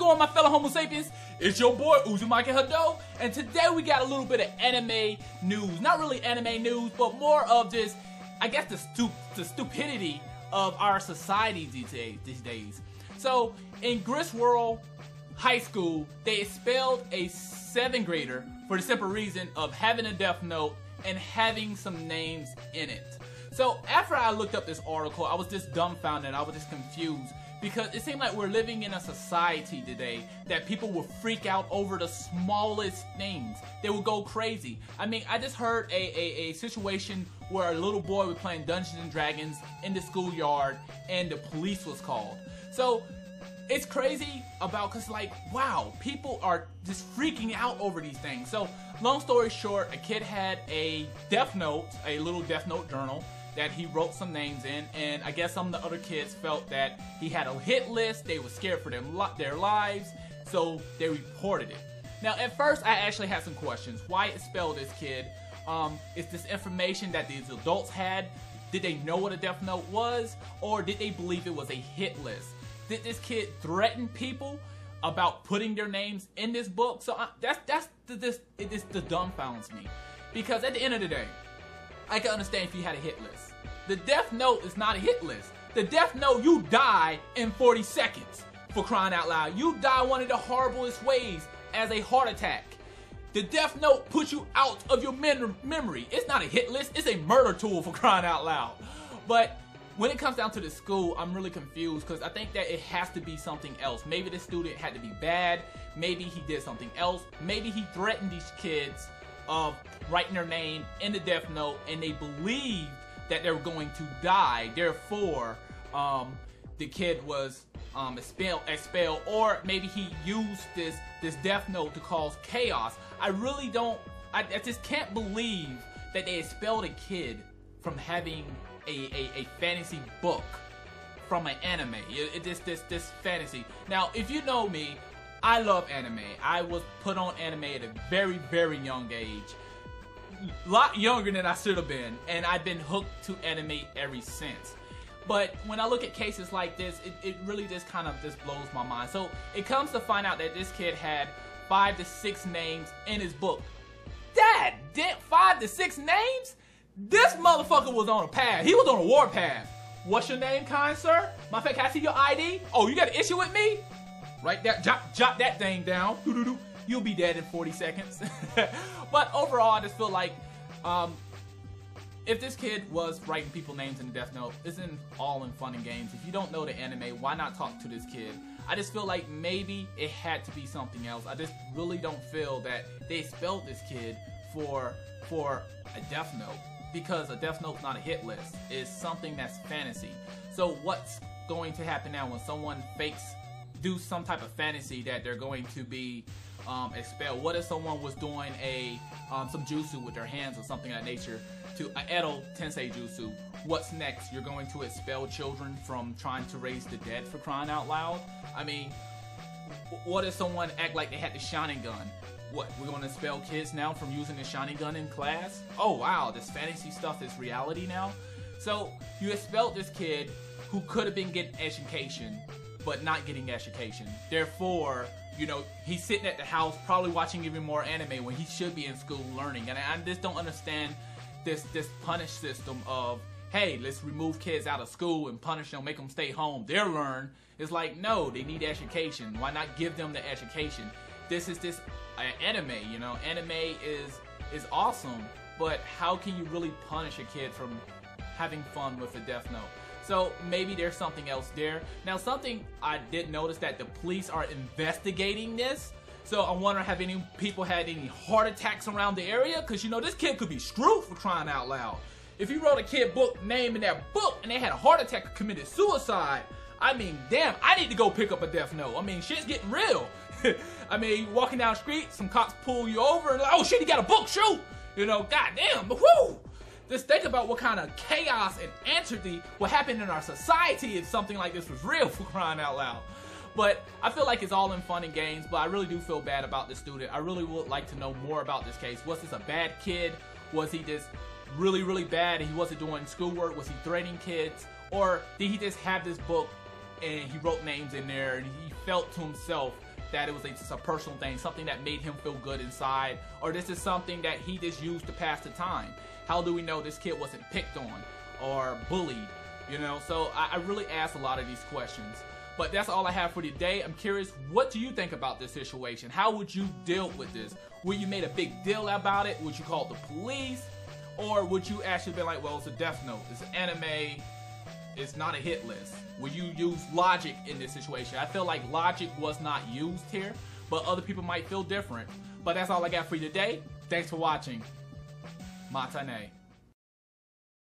going, my fellow Homo sapiens? It's your boy Uzumaki Hadou, and today we got a little bit of anime news. Not really anime news, but more of just, I guess, the stupidity of our society these days. So, in Griswold High School, they expelled a 7th grader for the simple reason of having a death note and having some names in it. So, after I looked up this article, I was just dumbfounded, I was just confused. Because it seemed like we're living in a society today that people will freak out over the smallest things. They will go crazy. I mean, I just heard a situation where a little boy was playing Dungeons and Dragons in the schoolyard and the police was called. So, it's crazy because like, wow, people are just freaking out over these things. So, long story short, a kid had a death note, a little death note journal, that he wrote some names in, and I guess some of the other kids felt that he had a hit list, they were scared for their lives, so they reported it. Now, at first, I actually had some questions. Why expel this kid? Is this information that these adults had? Did they know what a death note was? Or did they believe it was a hit list? Did this kid threaten people about putting their names in this book? So this dumbfounds me. Because at the end of the day, I can understand if you had a hit list. The death note is not a hit list. The death note, you die in 40 seconds, for crying out loud. You die one of the horriblest ways, as a heart attack. The death note puts you out of your memory. It's not a hit list, it's a murder tool, for crying out loud. But when it comes down to the school, I'm really confused because I think that it has to be something else. Maybe the student had to be bad, maybe he did something else, maybe he threatened these kids of writing their name in the death note and they believed that they were going to die, therefore the kid was expelled, or maybe he used this death note to cause chaos. I just can't believe that they expelled a kid from having a fantasy book from an anime. This fantasy. Now, if you know me, I love anime. I was put on anime at a very, very young age. A lot younger than I should have been. And I've been hooked to anime ever since. But when I look at cases like this, it really just kind of just blows my mind. So it comes to find out that this kid had 5 to 6 names in his book. Dad, 5 to 6 names? This motherfucker was on a path. He was on a warpath. What's your name, kind sir? Matter of fact, can I see your ID? Oh, you got an issue with me? Right there, jot that thing down. You'll be dead in 40 seconds. But overall, I just feel like if this kid was writing people's names in the death note, isn't all in fun and games. If you don't know the anime, why not talk to this kid? I just feel like maybe it had to be something else. I just really don't feel that they expelled this kid for a death note, because a death note's not a hit list. It's something that's fantasy. So what's going to happen now when someone do some type of fantasy that they're going to be expelled? What if someone was doing some jutsu with their hands or something of that nature to Edo Tensei jutsu? What's next? You're going to expel children from trying to raise the dead, for crying out loud? I mean, what if someone act like they had the shining gun? What, we're going to expel kids now from using the shining gun in class? Oh wow, this fantasy stuff is reality now? So you expelled this kid who could have been getting education, but not getting education. Therefore, you know, he's sitting at the house probably watching even more anime when he should be in school learning. And I just don't understand this punish system of, hey, let's remove kids out of school and punish them, make them stay home. They'll learn. It's like, no, they need education. Why not give them the education? This is anime, you know. Anime is awesome, but how can you really punish a kid from having fun with a death note? So maybe there's something else there. Now, something I did notice that the police are investigating this. So I wonder, have any people had any heart attacks around the area? Because, you know, this kid could be screwed, for crying out loud. If you wrote a kid name in that book and they had a heart attack or committed suicide, I mean, damn, I need to go pick up a death note. I mean, shit's getting real. I mean, walking down the street, some cops pull you over and like, oh shit, he got a book, shoot! You know, goddamn, but whoo! Just think about what kind of chaos and anarchy would happen in our society if something like this was real, for crying out loud. But I feel like it's all in fun and games, but I really do feel bad about this student. I really would like to know more about this case. Was this a bad kid? Was he just really, really bad and he wasn't doing schoolwork? Was he threatening kids? Or did he just have this book and he wrote names in there and he felt to himself that it was just a personal thing, something that made him feel good inside, or this is something that he just used to pass the time? How do we know this kid wasn't picked on or bullied? You know, so I really asked a lot of these questions. But that's all I have for today. I'm curious, what do you think about this situation? How would you deal with this? Would you made a big deal about it? Would you call the police? Or would you actually be like, well, it's a death note, it's an anime, it's not a hit list? Would you use logic in this situation? I feel like logic was not used here, but other people might feel different. But that's all I got for you today. Thanks for watching. Matane.